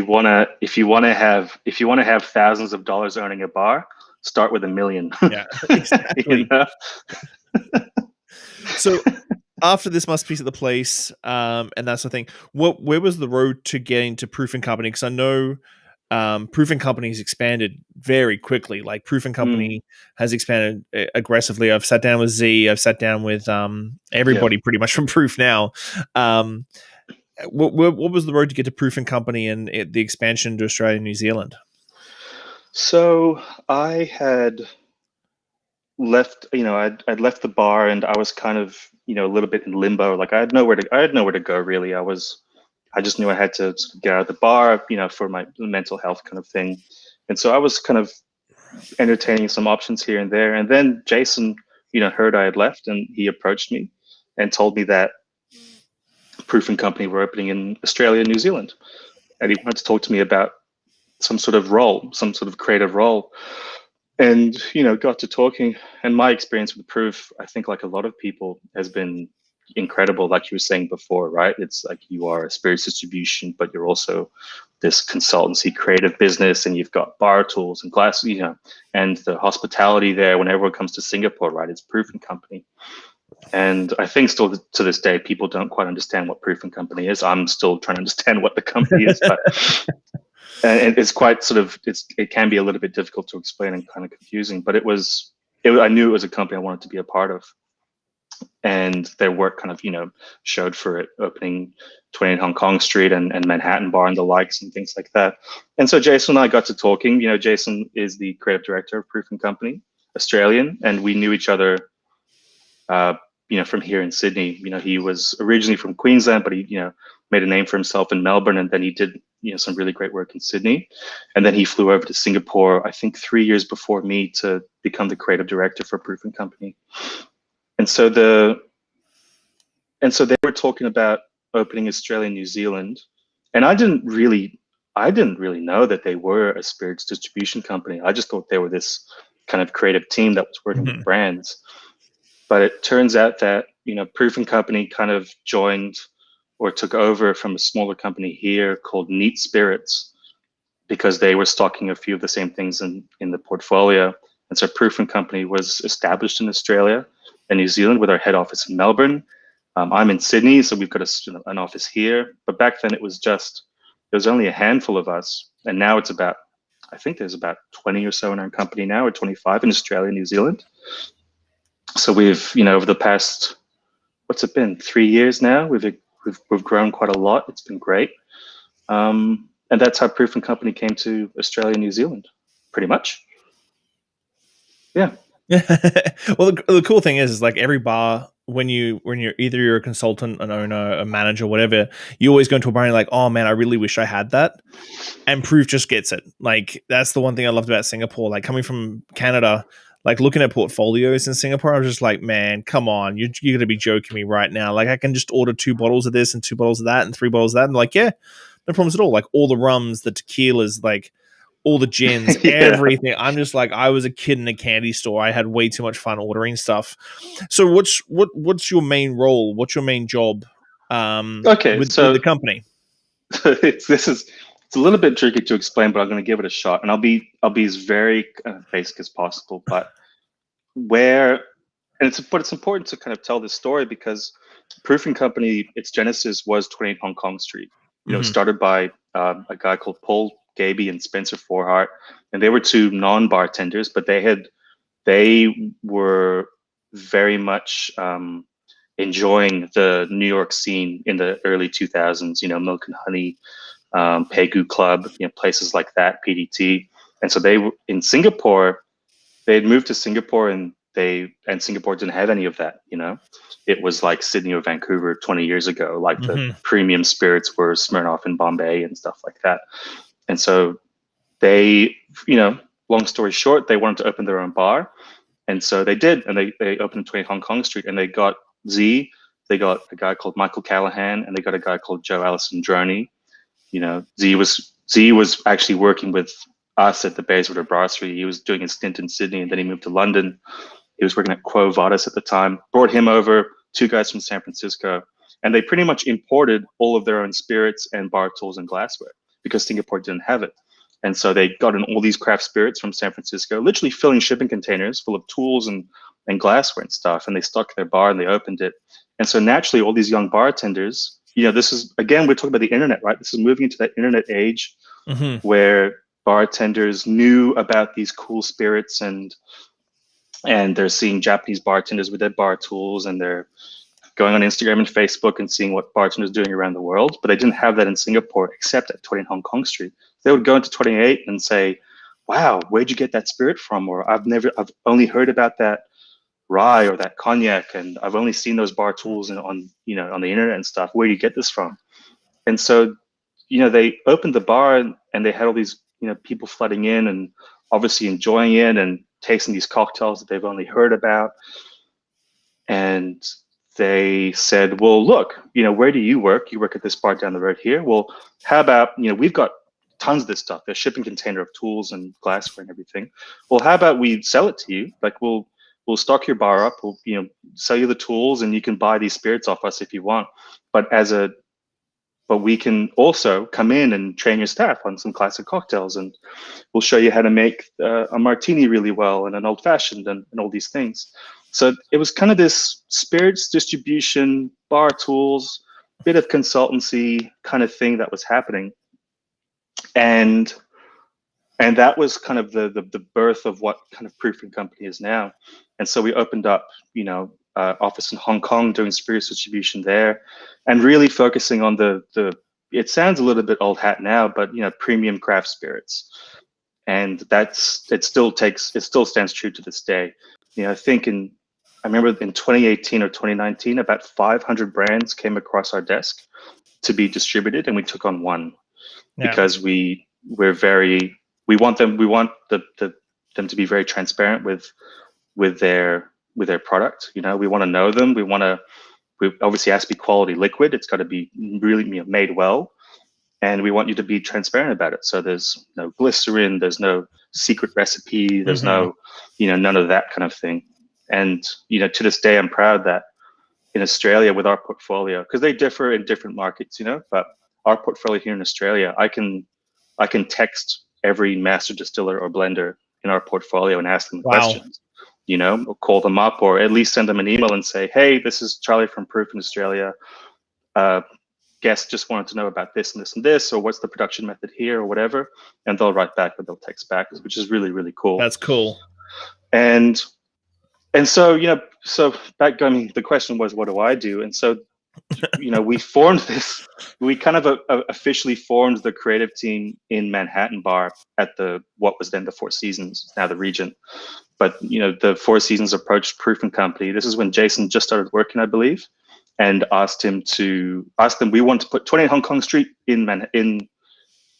want to have thousands of dollars owning a bar, start with $1 million. Yeah, exactly. So after this masterpiece at the place, and that's the thing, where was the road to getting to Proof and Company? Because I know Proof and Company's expanded very quickly. Like, Proof and Company has expanded aggressively. I've sat down with Z. I've sat down with everybody pretty much from Proof now. What was the road to get to Proof and Company and the expansion to Australia and New Zealand? So I had left, I'd left the bar, and I was kind of, a little bit in limbo. Like, I had nowhere to go, really. I just knew I had to sort of get out of the bar, for my mental health kind of thing. And so I was kind of entertaining some options here and there. And then Jason, heard I had left, and he approached me and told me that Proof and Company were opening in Australia and New Zealand. And he wanted to talk to me about some sort of role, some sort of creative role. And, got to talking. And my experience with Proof, I think, like a lot of people, has been incredible. Like you were saying before, right? It's like you are a spirits distribution, but you're also this consultancy creative business, and you've got bar tools and glass, and the hospitality there. When everyone comes to Singapore, right, it's Proof and Company. And I think still to this day, people don't quite understand what Proof and Company is. I'm still trying to understand what the company is, but and it's quite sort of, it can be a little bit difficult to explain and kind of confusing. But I knew it was a company I wanted to be a part of, and their work kind of showed for it, opening 28 Hong Kong Street and Manhattan Bar and the likes and things like that. And so Jason and I got to talking. Jason is the creative director of Proof and Company, Australian, and we knew each other. From here in Sydney. He was originally from Queensland, but he, made a name for himself in Melbourne, and then he did, some really great work in Sydney. And then he flew over to Singapore, I think 3 years before me, to become the creative director for Proof and Company. And so they were talking about opening Australia and New Zealand, and I didn't really know that they were a spirits distribution company. I just thought they were this kind of creative team that was working with brands. But it turns out that, Proof and Company kind of joined or took over from a smaller company here called Neat Spirits, because they were stocking a few of the same things in the portfolio. And so Proof and Company was established in Australia and New Zealand with our head office in Melbourne. I'm in Sydney, so we've got an office here. But back then there was only a handful of us. And now it's I think there's about 20 or so in our company now, or 25 in Australia and New Zealand. So we've, over the past, what's it been, 3 years now, we've grown quite a lot. It's been great. And that's how Proof and Company came to Australia and New Zealand, pretty much. Yeah. Well, the cool thing is like every bar, when you're either a consultant, an owner, a manager, whatever, you always go into a bar and you're like, oh man, I really wish I had that. And Proof just gets it. Like, that's the one thing I loved about Singapore. Like, coming from Canada, like looking at portfolios in Singapore, I was just like, man, come on, you're going to be joking me right now. Like, I can just order 2 bottles of this and 2 bottles of that and 3 bottles of that. And like, yeah, no problems at all. Like, all the rums, the tequilas, like all the gins, Yeah. everything. I'm just like, I was a kid in a candy store. I had way too much fun ordering stuff. So what's your main role? What's your main job Okay, with the so company? it's a little bit tricky to explain, but I'm going to give it a shot, and I'll be as very basic as possible. But it's important to kind of tell this story because Proofing Company, its genesis was 28 Hong Kong Street. It was started by a guy called Paul Gaby and Spencer Forhart, and they were two non-bartenders, but they were very much enjoying the New York scene in the early 2000s. Milk and Honey, Pegu Club, places like that, PDT. And so they were in Singapore. They had moved to Singapore, and Singapore didn't have any of that. It was like Sydney or Vancouver 20 years ago. Like the premium spirits were Smirnoff in Bombay and stuff like that. And so they, long story short, they wanted to open their own bar. And so they did, and they opened 20 Hong Kong Street, and they got Z, they got a guy called Michael Callahan, and they got a guy called Joe Allison Droney. Z was actually working with us at the Bayswater Brasserie. He was doing a stint in Sydney, and then he moved to London. He was working at Quo Vadis at the time. Brought him over, two guys from San Francisco, and they pretty much imported all of their own spirits and bar tools and glassware because Singapore didn't have it. And so they got in all these craft spirits from San Francisco, literally filling shipping containers full of tools and glassware and stuff. And they stocked their bar and they opened it. And so naturally, all these young bartenders, this is, again, we're talking about the internet, right? This is moving into that internet age where bartenders knew about these cool spirits, and they're seeing Japanese bartenders with their bar tools, and they're going on Instagram and Facebook and seeing what bartenders are doing around the world. But they didn't have that in Singapore except at 20 Hong Kong Street. They would go into 28 and say, wow, where'd you get that spirit from? Or I've only heard about that rye or that cognac, and I've only seen those bar tools on the internet and stuff. Where do you get this from? And so, they opened the bar, and they had all these, people flooding in and obviously enjoying it and tasting these cocktails that they've only heard about. And they said, well, look, where do you work? You work at this bar down the road here. Well, how about, we've got tons of this stuff. There's a shipping container of tools and glassware and everything. Well, how about we sell it to you? Like we'll stock your bar up. We'll, sell you the tools, and you can buy these spirits off us if you want. But we can also come in and train your staff on some classic cocktails, and we'll show you how to make a martini really well and an old fashioned and all these things. So it was kind of this spirits distribution, bar tools, bit of consultancy kind of thing that was happening. And that was kind of the birth of what kind of Proofing Company is now. And so we opened up, office in Hong Kong, doing spirits distribution there, and really focusing on the it sounds a little bit old hat now, but premium craft spirits. And it still stands true to this day. I remember in 2018 or 2019, about 500 brands came across our desk to be distributed, and we took on one because we want them to be very transparent with their product. We want to know them. We obviously has to be quality liquid. It's got to be really made well, and we want you to be transparent about it. So there's no glycerin, there's no secret recipe, there's no none of that kind of thing. And to this day, I'm proud that in Australia with our portfolio, because they differ in different markets, but our portfolio here in Australia, I can text every master distiller or blender in our portfolio and ask them questions, or call them up, or at least send them an email and say, hey, this is Charlie from Proof in Australia. Guest just wanted to know about this and this and this, or what's the production method here, or whatever. And they'll write back, or they'll text back, which is really, really cool. That's cool. And so, back, the question was, what do I do? And so, we kind of officially formed the creative team in Manhattan Bar at what was then the Four Seasons, now the Regent. But, the Four Seasons approached Proofing Company. This is when Jason just started working, I believe, and asked them, we want to put 28 Hong Kong Street in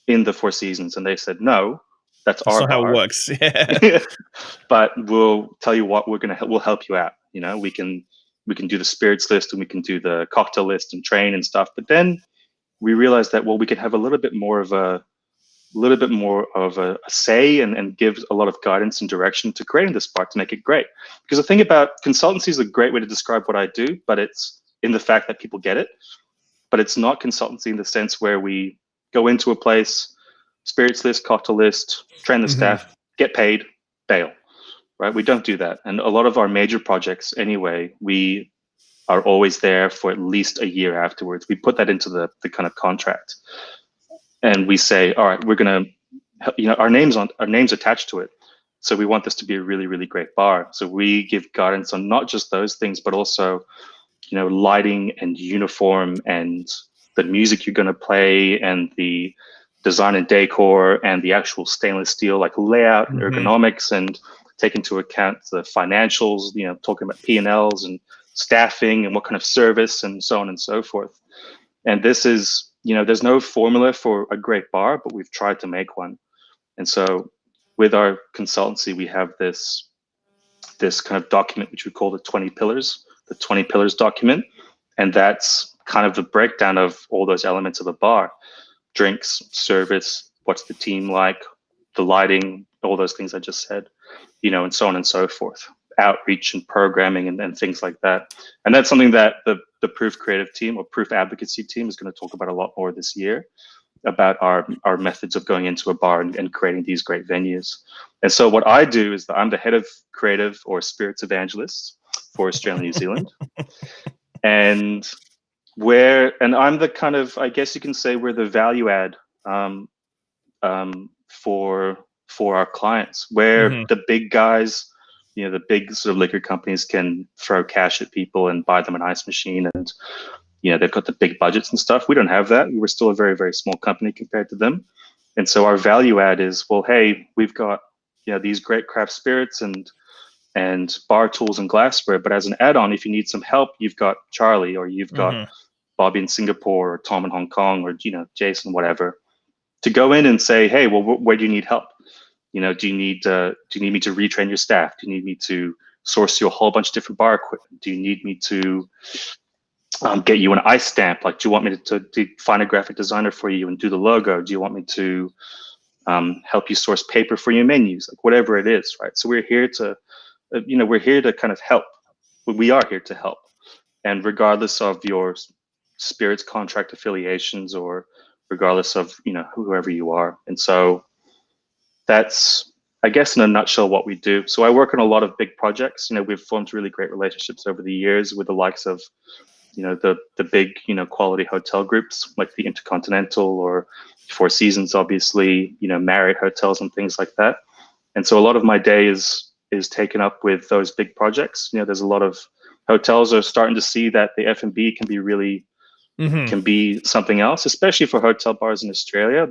the Four Seasons. And they said, no. That's not how it works. Yeah. But we'll tell you what, we'll help you out. We can do the spirits list, and we can do the cocktail list and train and stuff. But then we realized that, we could have a little bit more of a little bit more of a say and give a lot of guidance and direction to creating this bar to make it great. Because the thing about consultancy is a great way to describe what I do, but it's in the fact that people get it. But it's not consultancy in the sense where we go into a place, spirits list, cocktail list, train the staff, get paid, bail, right? We don't do that. And a lot of our major projects anyway, we are always there for at least a year afterwards. We put that into the kind of contract. And we say, all right, we're going to, our name's attached to it. So we want this to be a really, really great bar. So we give guidance on not just those things, but also, lighting and uniform and the music you're going to play and the design and decor and the actual stainless steel, like layout and ergonomics, and take into account the financials, talking about P&Ls and staffing and what kind of service and so on and so forth. And this is, there's no formula for a great bar, but we've tried to make one. And so with our consultancy, we have this kind of document, which we call the 20 pillars document. And that's kind of the breakdown of all those elements of a bar: drinks, service, what's the team like, the lighting, all those things I just said, and so on and so forth, outreach and programming and things like that. And that's something that the Proof creative team or Proof advocacy team is going to talk about a lot more this year, about our methods of going into a bar and creating these great venues. And so what I do is that I'm the head of creative or spirits evangelists for Australia and New Zealand. And I'm the kind of, I guess you can say, we're the value add for our clients, where the big guys, the big sort of liquor companies can throw cash at people and buy them an ice machine, and they've got the big budgets and stuff. We don't have that. We're still a very, very small company compared to them. And so our value add is, well, hey, we've got these great craft spirits and bar tools and glassware, but as an add-on, if you need some help, you've got Charlie, or you've got Bobby in Singapore, or Tom in Hong Kong, or Jason, whatever, to go in and say, hey, well, where do you need help? Do you need me to retrain your staff? Do you need me to source you a whole bunch of different bar equipment? Do you need me to get you an ice stamp? Like, do you want me to find a graphic designer for you and do the logo? Do you want me to help you source paper for your menus? Like, whatever it is, right? So we're here to, we're here to kind of help. We are here to help. And regardless of your spirits contract affiliations, or regardless of, whoever you are. And so that's, I guess, in a nutshell, what we do. So I work on a lot of big projects. We've formed really great relationships over the years with the likes of, the big, quality hotel groups like the Intercontinental or Four Seasons, obviously, Marriott hotels and things like that. And so a lot of my day is taken up with those big projects. There's a lot of hotels are starting to see that the F&B can be really, can be something else, especially for hotel bars in Australia.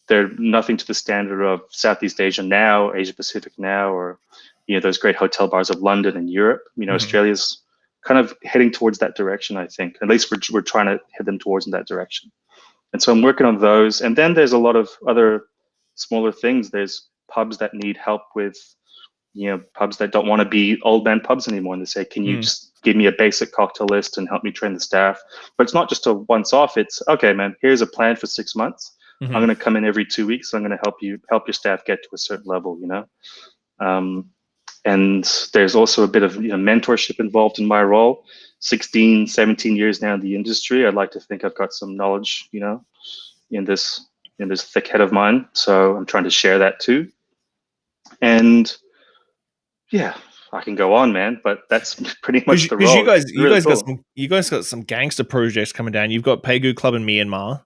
They're nothing to the standard of Southeast Asia now, Asia Pacific now, or those great hotel bars of London and Europe. Australia's kind of heading towards that direction, I think. At least we're trying to head them towards in that direction. And so I'm working on those. And then there's a lot of other smaller things. There's pubs that need help with, pubs that don't want to be old man pubs anymore. And they say, can you just give me a basic cocktail list and help me train the staff? But it's not just a once off. It's, okay, man, here's a plan for 6 months. I'm going to come in every 2 weeks. I'm going to help your staff get to a certain level, and there's also a bit of mentorship involved in my role. 16, 17 years now in the industry. I'd like to think I've got some knowledge, in this thick head of mine. So I'm trying to share that too. And yeah, I can go on, man, but that's pretty much the role. You guys got some gangster projects coming down. You've got Pegu Club in Myanmar.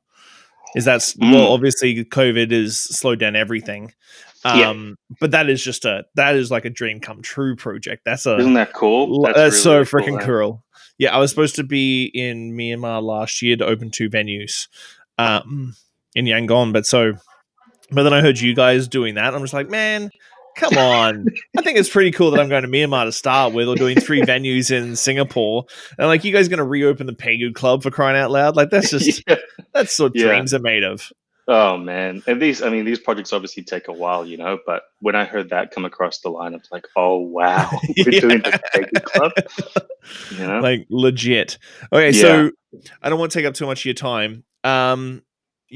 Well, obviously COVID has slowed down everything. But that is like a dream come true project. Isn't that cool? That's really so freaking cool. Yeah, I was supposed to be in Myanmar last year to open 2 venues in Yangon, but then I heard you guys doing that. And I'm just like, man, come on. I think it's pretty cool that I'm going to Myanmar to start with, or doing 3 venues in Singapore. And like, you guys going to reopen the Pegu Club, for crying out loud? Like, that's just that's what dreams are made of. Oh man. And these projects obviously take a while, but when I heard that come across the line, it's like, oh wow, we're doing the Pegu Club. Like legit. Okay, so I don't want to take up too much of your time.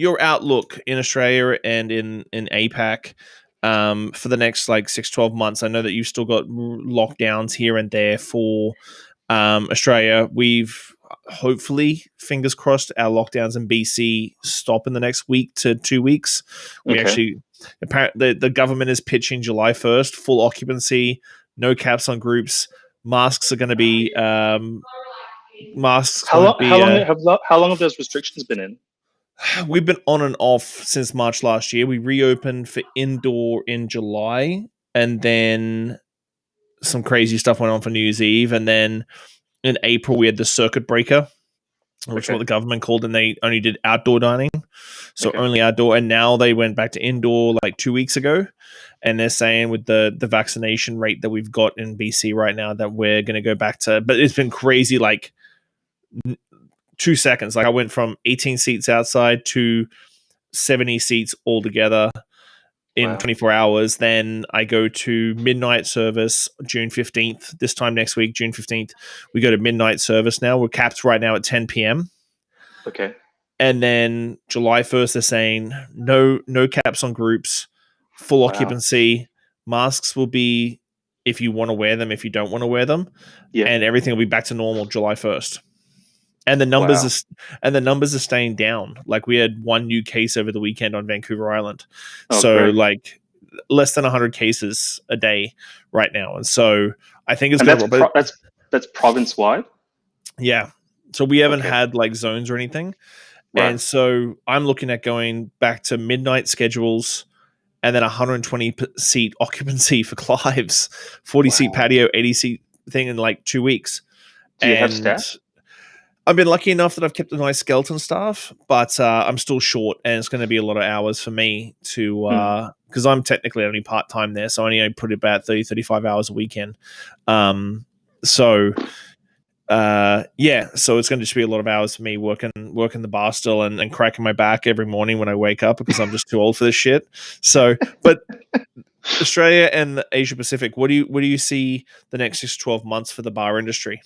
your outlook in Australia and in APAC for the next like 6-12 months. I know that you've still got lockdowns here and there for Australia. We've hopefully, fingers crossed, our lockdowns in BC stop in the next week to 2 weeks. We actually, apparently, the government is pitching July 1st, full occupancy, no caps on groups. Masks are going to be masks. How long have those restrictions been in? We've been on and off since March last year. We reopened for indoor in July, and then some crazy stuff went on for New Year's Eve, and then in April we had the circuit breaker, which is what the government called, and they only did outdoor dining, so only outdoor. And now they went back to indoor like 2 weeks ago, and they're saying with the vaccination rate that we've got in BC right now that we're going to go back to. But it's been crazy, like 2 seconds. Like I went from 18 seats outside to 70 seats altogether in 24 hours. Then I go to midnight service June 15th. This time next week, June 15th, we go to midnight service now. We're capped right now at 10 p.m. Okay. And then July 1st, they're saying no caps on groups, full occupancy. Masks will be if you want to wear them, if you don't want to wear them. Yeah. And everything will be back to normal July 1st. And the numbers are staying down. Like we had one new case over the weekend on Vancouver Island. Great. Like less than 100 cases a day right now. And so I think it's that's province wide. Yeah. So we haven't had like zones or anything. Right. And so I'm looking at going back to midnight schedules and then 120 seat occupancy for Clive's, 40 seat patio, 80 seat thing in like 2 weeks. Do you have staff? I've been lucky enough that I've kept a nice skeleton staff, but I'm still short, and it's going to be a lot of hours for me to because I'm technically only part-time there, so I only put about 30-35 hours a weekend. So it's going to just be a lot of hours for me working the bar still and cracking my back every morning when I wake up because I'm just too old for this shit. So, but Australia and Asia Pacific, what do you see the next 6-12 months for the bar industry?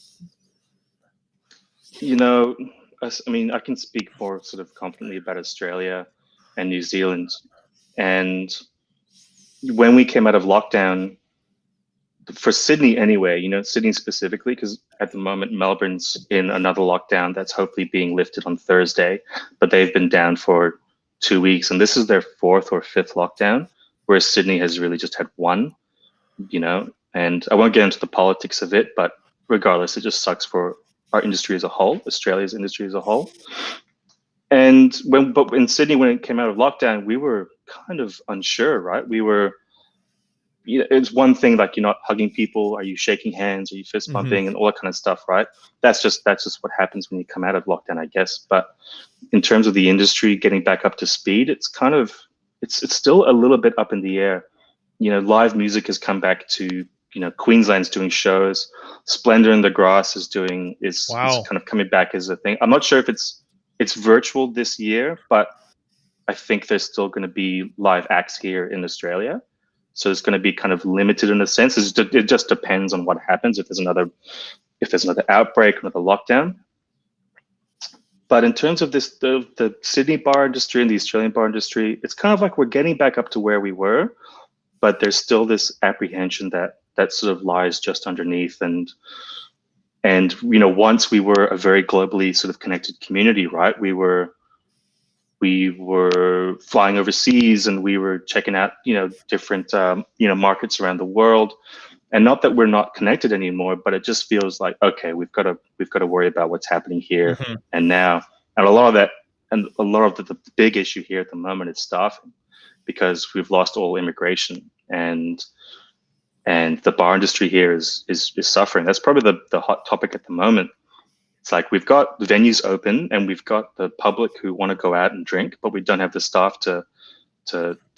You know, I mean, I can speak more sort of confidently about Australia and New Zealand. And when we came out of lockdown, for Sydney anyway, you know, Sydney specifically, because at the moment Melbourne's in another lockdown that's hopefully being lifted on Thursday, but they've been down for 2 weeks. And this is their 4th or 5th lockdown, whereas Sydney has really just had one, you know. And I won't get into the politics of it, but regardless, it just sucks for our industry as a whole, Australia's industry as a whole. And but in Sydney, when it came out of lockdown, we were kind of unsure, right? We were, you know, it's one thing like you're not hugging people, are you shaking hands, are you fist bumping, and all that kind of stuff, right? That's just what happens when you come out of lockdown, I guess. But in terms of the industry getting back up to speed, it's kind of it's still a little bit up in the air. You know, live music has come back to, you know, Queensland's doing shows. Splendor in the Grass is kind of coming back as a thing. I'm not sure if it's virtual this year, but I think there's still going to be live acts here in Australia. So it's going to be kind of limited in a sense. It just depends on what happens if there's another outbreak, another lockdown. But in terms of this, the Sydney bar industry and the Australian bar industry, it's kind of like we're getting back up to where we were, but there's still this apprehension that sort of lies just underneath. And you know, once we were a very globally sort of connected community, right? We were flying overseas and we were checking out, you know, different you know, markets around the world. And not that we're not connected anymore, but it just feels like, okay, we've got to worry about what's happening here and now. And a lot of the big issue here at the moment is staffing, because we've lost all immigration, and the bar industry here is suffering. That's probably the hot topic at the moment. It's like we've got the venues open and we've got the public who want to go out and drink, but we don't have the staff to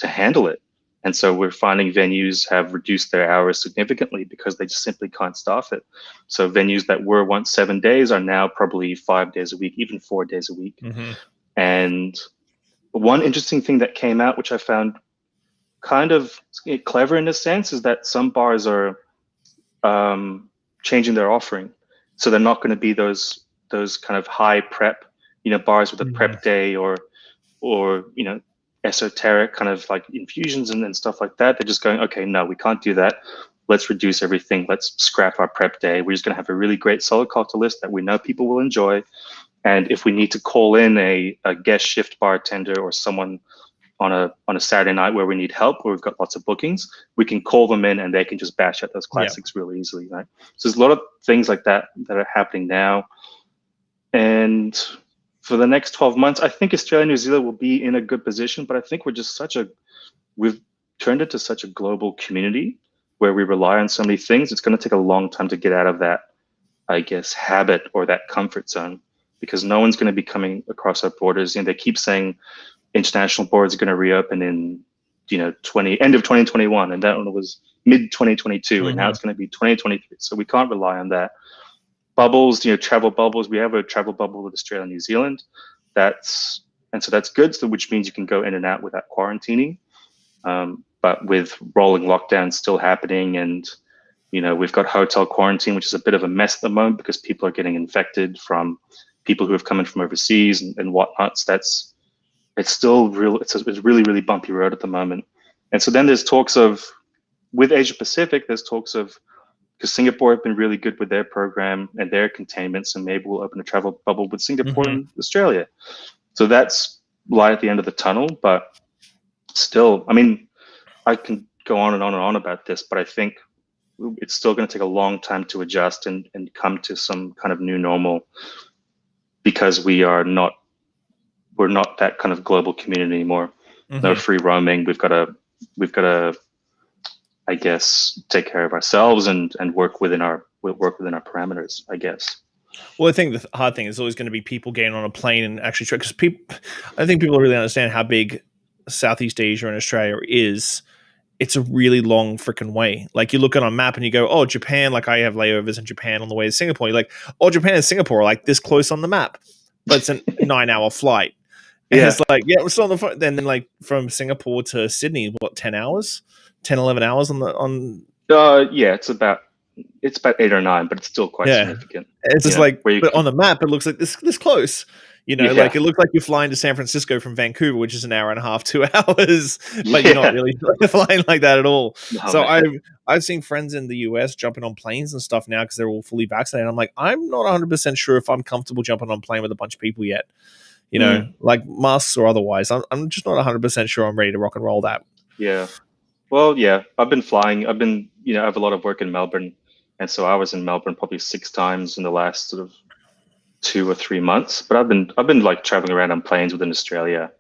handle it. And so we're finding venues have reduced their hours significantly because they just simply can't staff it. So venues that were once 7 days are now probably 5 days a week, even 4 days a week. And one interesting thing that came out, which I found kind of clever in a sense, is that some bars are changing their offering. So they're not going to be those kind of high prep, you know, bars with a prep day or or esoteric kind of like infusions and stuff like that. They're just going, okay, no, we can't do that. Let's reduce everything. Let's scrap our prep day. We're just going to have a really great solid cocktail list that we know people will enjoy. And if we need to call in a guest shift bartender or someone on a Saturday night where we need help, where we've got lots of bookings, we can call them in and they can just bash out those classics really easily, right? So there's a lot of things like that that are happening now. And for the next 12 months, I think Australia and New Zealand will be in a good position, but I think we've turned it to such a global community where we rely on so many things. It's going to take a long time to get out of that, I guess, habit or that comfort zone, because no one's going to be coming across our borders. They keep saying international borders are going to reopen in, end of 2021, and that one was mid 2022, and now it's going to be 2023. So we can't rely on that. Bubbles, travel bubbles. We have a travel bubble with Australia and New Zealand. So that's good. So which means you can go in and out without quarantining. But with rolling lockdowns still happening, and we've got hotel quarantine, which is a bit of a mess at the moment because people are getting infected from people who have come in from overseas and whatnot. So it's still real. It's a really, really bumpy road at the moment. And so then there's talks of, with Asia Pacific, there's talks of, because Singapore have been really good with their program and their containments, and maybe we'll open a travel bubble with Singapore and Australia. So that's light at the end of the tunnel, but still, I mean, I can go on and on and on about this, but I think it's still going to take a long time to adjust and come to some kind of new normal, because we're not that kind of global community anymore. No free roaming. We've got to, I guess, take care of ourselves and work within our parameters, I guess. Well, I think the hard thing is always going to be people getting on a plane and actually try, because I think people really understand how big Southeast Asia and Australia is. It's a really long freaking way. Like, you look at a map and you go, oh, Japan, like I have layovers in Japan on the way to Singapore. You're like, oh, Japan and Singapore are like this close on the map, but it's a 9-hour flight. And it's like, yeah, we're still on the phone. Then like from Singapore to Sydney, what, 10 hours? 10, 11 hours on yeah, it's about 8 or 9, but it's still quite significant. It's just like, but on the map it looks like this close. Like it looks like you're flying to San Francisco from Vancouver, which is an hour and a half, 2 hours, but you're not really flying like that at all. No, so I've seen friends in the US jumping on planes and stuff now because they're all fully vaccinated. I'm like, I'm not 100% sure if I'm comfortable jumping on a plane with a bunch of people yet. Like masks or otherwise. I'm just not 100% sure I'm ready to rock and roll that. Yeah. Well, yeah, I've been flying. I have a lot of work in Melbourne. And so I was in Melbourne probably 6 times in the last sort of 2 or 3 months. But I've been like traveling around on planes within Australia.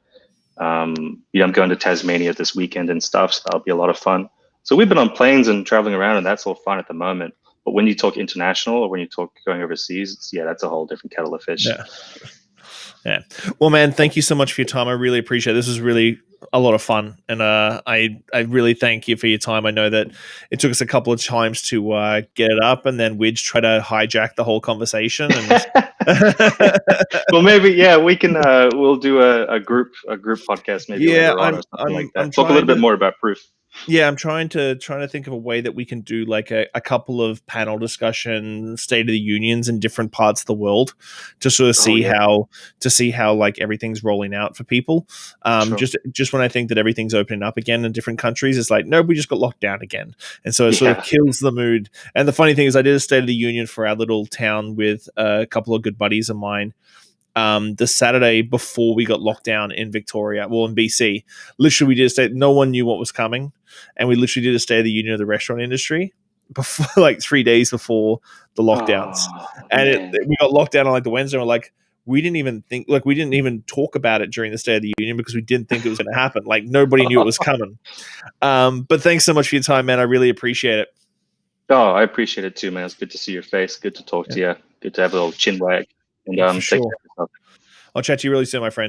I'm going to Tasmania this weekend and stuff. So that'll be a lot of fun. So we've been on planes and traveling around, and that's all fine at the moment. But when you talk international or when you talk going overseas, that's a whole different kettle of fish. Yeah. Well, man, thank you so much for your time. I really appreciate it. This was really a lot of fun. And I really thank you for your time. I know that it took us a couple of times to get it up, and then Widge tried to hijack the whole conversation. And well, maybe, we can, we'll do a group podcast maybe later on or something like that. Talk a little bit more about proof. Yeah, I'm trying to think of a way that we can do like a couple of panel discussion, State of the Unions in different parts of the world to sort of see how like everything's rolling out for people. Sure. Just when I think that everything's opening up again in different countries, it's like, no, we just got locked down again, and so it sort of kills the mood. And the funny thing is, I did a State of the Union for our little town with a couple of good buddies of mine. The Saturday before we got locked down in Victoria, in BC, literally we did a state. No one knew what was coming, and we literally did a State of the Union of the restaurant industry before, like 3 days before the lockdowns. We got locked down on like the Wednesday. And we're like, we didn't even talk about it during the State of the Union because we didn't think it was going to happen. Like nobody knew it was coming. But thanks so much for your time, man. I really appreciate it. Oh, I appreciate it too, man. It's good to see your face. Good to talk to you. Good to have a little chin wag. And take care of yourself. I'll chat to you really soon, my friend.